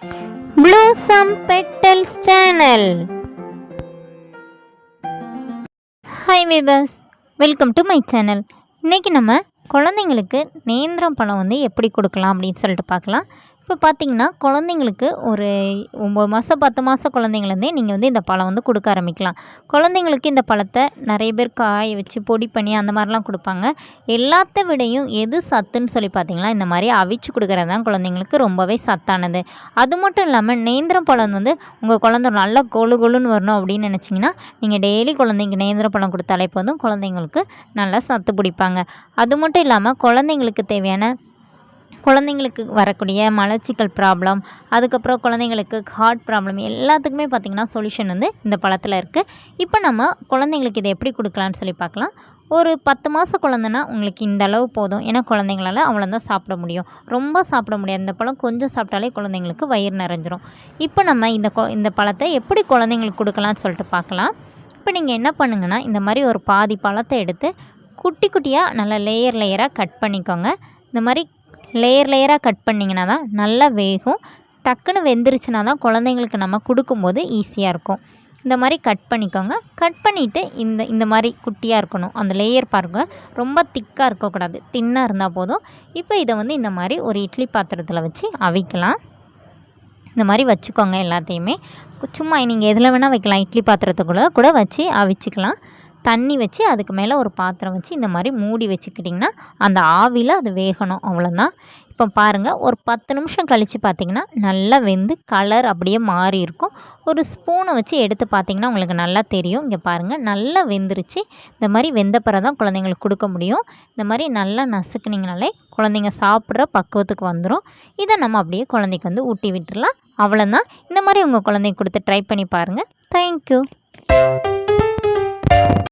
Blossom Petals Channel. Hi viewers, welcome to my channel. இன்னைக்கு நம்ம குழந்தைங்களுக்கு நேந்திரம் பழம் வந்து எப்படி கொடுக்கலாம் அப்படின்னு சொல்லிட்டு பார்க்கலாம். இப்போ பார்த்தீங்கன்னா குழந்தைங்களுக்கு ஒரு 9 மாதம் 10 மாதம் குழந்தைங்கலேருந்தே நீங்கள் வந்து இந்த பழம் வந்து கொடுக்க ஆரம்பிக்கலாம். குழந்தைங்களுக்கு இந்த பழத்தை நிறைய பேர் காய வச்சு பொடி பண்ணி அந்த மாதிரிலாம் கொடுப்பாங்க. எல்லாத்த விடையும் எது சத்துன்னு சொல்லி பார்த்தீங்கன்னா இந்த மாதிரி அவிச்சு கொடுக்குறது தான் குழந்தைங்களுக்கு ரொம்பவே சத்தானது. அது மட்டும் இல்லாமல் நேந்திரம் பழம் வந்து உங்கள் குழந்தை நல்லா கொழு கொழுன்னு வரணும் அப்படின்னு நினச்சிங்கன்னா நீங்கள் டெய்லி குழந்தைங்க நேந்திரம் பழம் கொடுத்தாலே போதும், குழந்தைங்களுக்கு நல்லா சத்து பிடிப்பாங்க. அது மட்டும் இல்லாமல் குழந்தைங்களுக்கு வரக்கூடிய மலச்சிக்கல் ப்ராப்ளம், அதுக்கப்புறம் குழந்தைங்களுக்கு ஹார்ட் ப்ராப்ளம் எல்லாத்துக்குமே பார்த்திங்கன்னா சொல்யூஷன் வந்து இந்த பழத்தில் இருக்குது. இப்போ நம்ம குழந்தைங்களுக்கு இதை எப்படி கொடுக்கலான்னு சொல்லி பார்க்கலாம். ஒரு 10 மாதம் குழந்தைன்னா உங்களுக்கு இந்த அளவு போதும். ஏன்னா குழந்தைங்களால் அவ்வளோதான் சாப்பிட முடியும், ரொம்ப சாப்பிட முடியாது. இந்த பழம் கொஞ்சம் சாப்பிட்டாலே குழந்தைங்களுக்கு வயிறு நிறைஞ்சிரும். இப்போ நம்ம இந்த பழத்தை எப்படி குழந்தைங்களுக்கு கொடுக்கலான்னு சொல்லிட்டு பார்க்கலாம். இப்போ நீங்கள் என்ன பண்ணுங்கன்னா இந்த மாதிரி ஒரு பாதி பழத்தை எடுத்து குட்டி குட்டியாக நல்லா லேயராக கட் பண்ணிக்கோங்க. இந்த மாதிரி லேயராக கட் பண்ணிங்கன்னா தான் நல்லா வேகும். டக்குன்னு வெந்துருச்சுன்னா தான் குழந்தைங்களுக்கு நம்ம கொடுக்கும்போது ஈஸியாக இருக்கும். இந்த மாதிரி கட் பண்ணிக்கோங்க. கட் பண்ணிவிட்டு இந்த மாதிரி குட்டியாக இருக்கணும். அந்த லேயர் பாருங்கள், ரொம்ப திக்காக இருக்கக்கூடாது, தின்னாக இருந்தால் போதும். இப்போ இதை வந்து இந்த மாதிரி ஒரு இட்லி பாத்திரத்தில் வச்சு அவிக்கலாம். இந்த மாதிரி வச்சுக்கோங்க. எல்லாத்தையுமே சும்மா நீங்கள் எதில் வேணால் வைக்கலாம். இட்லி பாத்திரத்துக்குள்ளே கூட வச்சு அவிச்சிக்கலாம். தண்ணி வச்சு அதுக்கு மேலே ஒரு பாத்திரம் வச்சு இந்த மாதிரி மூடி வச்சுக்கிட்டிங்கன்னா அந்த ஆவியில் அது வேகணும், அவ்வளோதான். இப்போ பாருங்கள், ஒரு 10 நிமிஷம் கழித்து பார்த்திங்கன்னா நல்லா வெந்து கலர் அப்படியே மாறி இருக்கும். ஒரு ஸ்பூனை வச்சு எடுத்து பார்த்திங்கன்னா உங்களுக்கு நல்லா தெரியும். இங்கே பாருங்கள், நல்லா வெந்துருச்சு. இந்த மாதிரி வெந்த பிறகு தான் குழந்தைங்களுக்கு கொடுக்க முடியும். இந்த மாதிரி நல்லா நசுக்குனிங்கனாலே குழந்தைங்க சாப்பிட்ற பக்குவத்துக்கு வந்துடும். இதை நம்ம அப்படியே குழந்தைக்கு வந்து ஊட்டி விட்டுடலாம், அவ்வளோதான். இந்த மாதிரி உங்கள் குழந்தைக்கு கொடுத்து ட்ரை பண்ணி பாருங்கள். தேங்க்யூ.